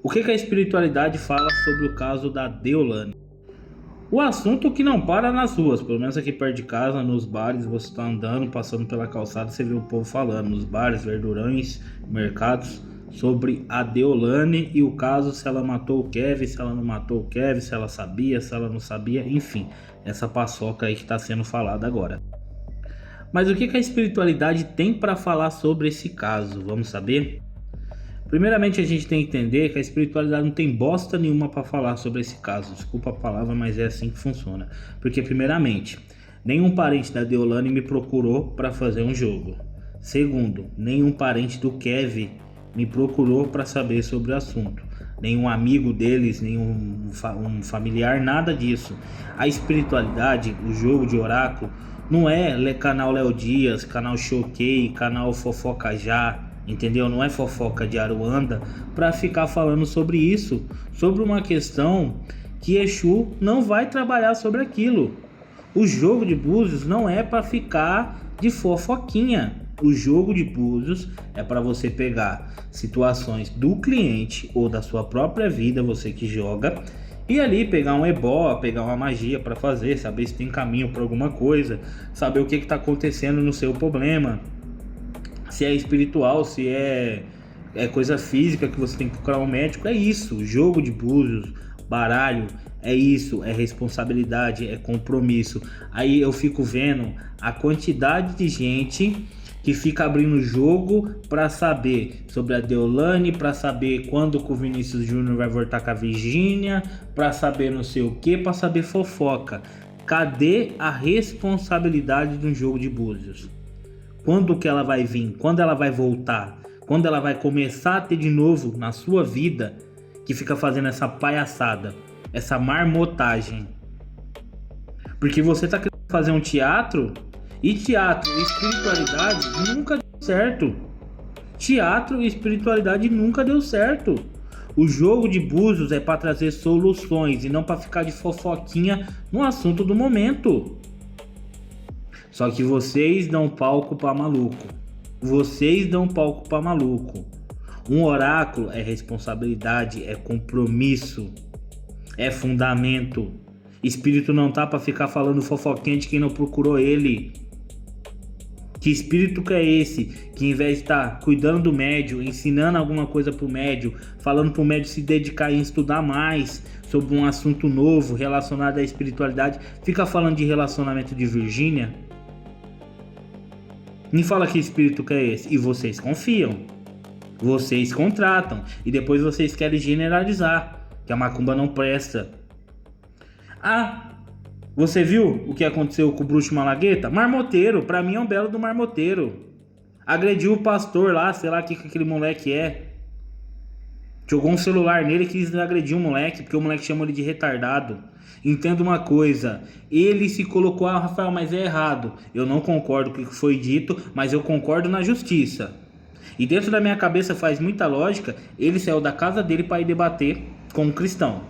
O que a espiritualidade fala sobre o caso da Deolane? O assunto que não para nas ruas, pelo menos aqui perto de casa, nos bares, você está andando, passando pela calçada, você vê o povo falando, nos bares, verdurões, mercados, sobre a Deolane e o caso, se ela matou o Kevin, se ela não matou o Kevin, se ela sabia, se ela não sabia, enfim, essa paçoca aí que está sendo falada agora. Mas o que a espiritualidade tem para falar sobre esse caso? Vamos saber? Primeiramente, a gente tem que entender que a espiritualidade não tem bosta nenhuma para falar sobre esse caso. Desculpa a palavra, mas é assim que funciona. Porque, primeiramente, nenhum parente da Deolane me procurou para fazer um jogo. Segundo, nenhum parente do Kevin me procurou para saber sobre o assunto. Nenhum amigo deles, nenhum familiar, nada disso. A espiritualidade, o jogo de oráculo, não é canal Léo Dias, canal Choquei, canal Fofoca Já. Entendeu? Não é fofoca de Aruanda para ficar falando sobre isso, sobre uma questão que Exu não vai trabalhar sobre aquilo. O jogo de búzios não é para ficar de fofoquinha. O jogo de búzios é para você pegar situações do cliente ou da sua própria vida, você que joga, e ali pegar um ebó, pegar uma magia para fazer, saber se tem caminho para alguma coisa, saber o que está acontecendo no seu problema. Se é espiritual, se é coisa física que você tem que procurar um médico, é isso. Jogo de búzios, baralho, é isso. É responsabilidade, é compromisso. Aí eu fico vendo a quantidade de gente que fica abrindo jogo para saber sobre a Deolane, para saber quando que o Vinícius Júnior vai voltar com a Virgínia, para saber não sei o que, para saber fofoca. Cadê a responsabilidade de um jogo de búzios? Quando que ela vai vir? Quando ela vai voltar? Quando ela vai começar a ter de novo na sua vida, que fica fazendo essa palhaçada, essa marmotagem? Porque você tá querendo fazer um teatro, e teatro e espiritualidade nunca deu certo. Teatro e espiritualidade nunca deu certo. O jogo de búzios é para trazer soluções e não para ficar de fofoquinha no assunto do momento. Só que vocês dão palco pra maluco. Vocês dão palco pra maluco. Um oráculo é responsabilidade, é compromisso, é fundamento. Espírito não tá pra ficar falando fofoquinha de quem não procurou ele. Que espírito que é esse? Que em vez de estar cuidando do médium, ensinando alguma coisa pro médium, falando pro médium se dedicar e estudar mais sobre um assunto novo relacionado à espiritualidade, fica falando de relacionamento de Virgínia? Me fala que espírito que é esse. E vocês confiam. Vocês contratam. E depois vocês querem generalizar que a macumba não presta. Ah, você viu o que aconteceu com o bruxo Malagueta? Marmoteiro. Pra mim é um belo do marmoteiro. Agrediu o pastor lá, sei lá o que aquele moleque é. Jogou um celular nele e quis agredir o moleque, porque o moleque chamou ele de retardado. Entenda uma coisa, ele se colocou, Rafael, mas é errado. Eu não concordo com o que foi dito, mas eu concordo na justiça. E dentro da minha cabeça faz muita lógica, ele saiu da casa dele para ir debater com um cristão.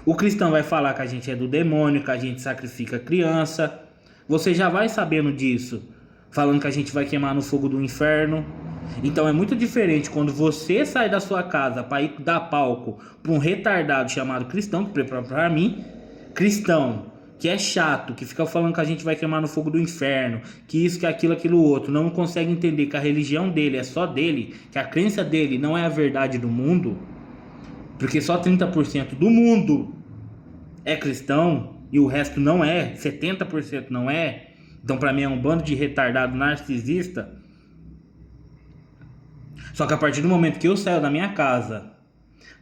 O cristão vai falar que a gente é do demônio, que a gente sacrifica criança. Você já vai sabendo disso, falando que a gente vai queimar no fogo do inferno. Então é muito diferente quando você sai da sua casa para ir dar palco para um retardado chamado cristão, que para mim, cristão, que é chato, que fica falando que a gente vai queimar no fogo do inferno, que isso, que aquilo, aquilo outro, não consegue entender que a religião dele é só dele, que a crença dele não é a verdade do mundo, porque só 30% do mundo é cristão e o resto não é, 70% não é. Então para mim é um bando de retardado narcisista. Só que a partir do momento que eu saio da minha casa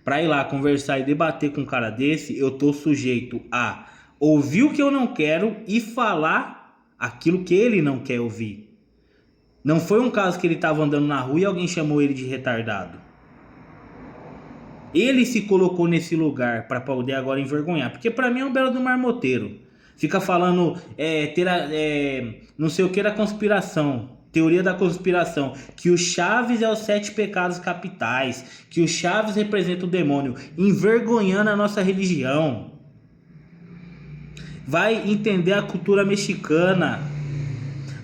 pra ir lá conversar e debater com um cara desse, eu tô sujeito a ouvir o que eu não quero e falar aquilo que ele não quer ouvir. Não foi um caso que ele tava andando na rua e alguém chamou ele de retardado. Ele se colocou nesse lugar pra poder agora envergonhar. Porque pra mim é um belo do marmoteiro. Fica falando não sei o que da conspiração. Teoria da conspiração, que o Chaves é os 7 pecados capitais, que o Chaves representa o demônio, envergonhando a nossa religião. Vai entender a cultura mexicana.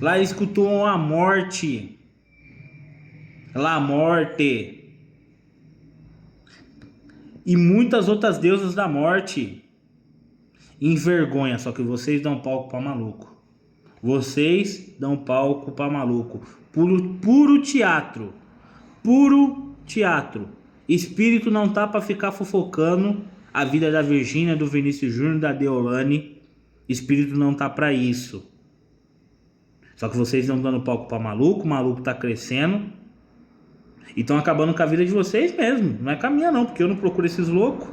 Lá eles cultuam a morte. La morte. e muitas outras deusas da morte. Envergonha, só que vocês dão palco pra maluco. Vocês dão palco pra maluco. Puro teatro. Puro teatro. Espírito não tá pra ficar fofocando a vida da Virgínia, do Vinícius Júnior, da Deolane. Espírito não tá pra isso. Só que vocês estão dando palco pra maluco. O maluco tá crescendo. E estão acabando com a vida de vocês mesmo. Não é com a minha não, porque eu não procuro esses loucos.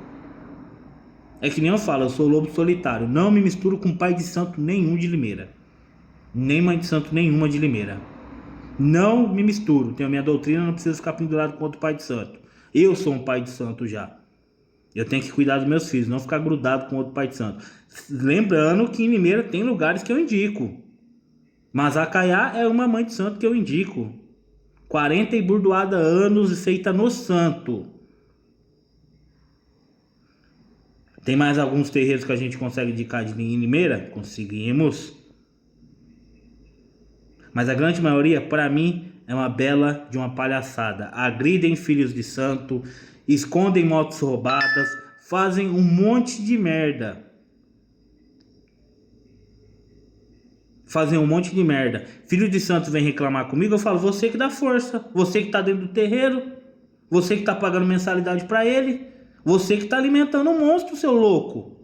É que nem eu falo, eu sou lobo solitário. Não me misturo com pai de santo nenhum de Limeira. Nem mãe de santo nenhuma de Limeira. Não me misturo. Tenho a minha doutrina, não preciso ficar pendurado com outro pai de santo. Eu sou um pai de santo já. Eu tenho que cuidar dos meus filhos, não ficar grudado com outro pai de santo. Lembrando que em Limeira tem lugares que eu indico. Mas Acaiá é uma mãe de santo que eu indico. 40 e burdoada anos feita no santo. Tem mais alguns terreiros que a gente consegue indicar em Limeira? Conseguimos. Mas a grande maioria, para mim, é uma bela de uma palhaçada. Agridem filhos de santo, escondem motos roubadas, fazem um monte de merda. Fazem um monte de merda. Filho de santo vem reclamar comigo, eu falo, você que dá força. Você que tá dentro do terreiro. Você que tá pagando mensalidade para ele. Você que tá alimentando um monstro, seu louco.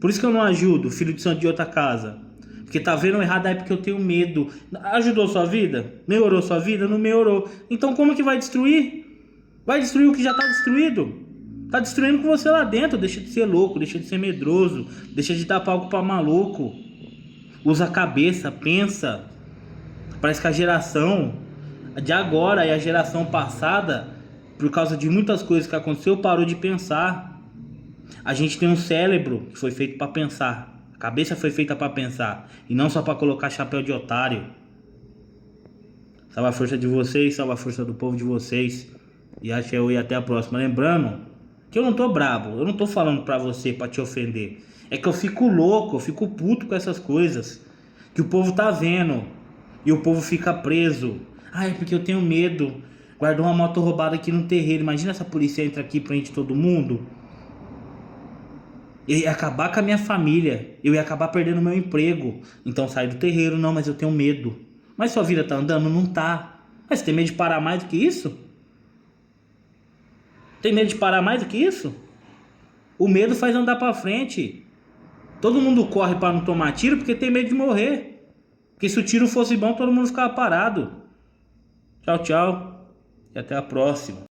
Por isso que eu não ajudo filho de santo de outra casa. Porque tá vendo errado aí porque eu tenho medo. Ajudou sua vida? Melhorou sua vida? Não melhorou. Então como que vai destruir? Vai destruir o que já tá destruído. Tá destruindo com você lá dentro. Deixa de ser louco, deixa de ser medroso. Deixa de dar palco pra maluco. Usa a cabeça, pensa. Parece que a geração de agora e a geração passada, por causa de muitas coisas que aconteceu, parou de pensar. A gente tem um cérebro que foi feito para pensar. A cabeça foi feita para pensar. E não só para colocar chapéu de otário. Salve a força de vocês, salve a força do povo de vocês. E acho e até a próxima. Lembrando que eu não tô brabo. Eu não tô falando pra você para te ofender. É que eu fico louco, eu fico puto com essas coisas. Que o povo tá vendo. E o povo fica preso. Ah, é porque eu tenho medo. Guardou uma moto roubada aqui no terreiro. Imagina se a polícia entra aqui e prende todo mundo. Eu ia acabar com a minha família. Eu ia acabar perdendo meu emprego. Então sai do terreiro. Não, mas eu tenho medo. Mas sua vida tá andando? Não tá. Mas você tem medo de parar mais do que isso? Tem medo de parar mais do que isso? O medo faz andar pra frente. Todo mundo corre para não tomar tiro porque tem medo de morrer. Porque se o tiro fosse bom, todo mundo ficava parado. Tchau, tchau. E até a próxima.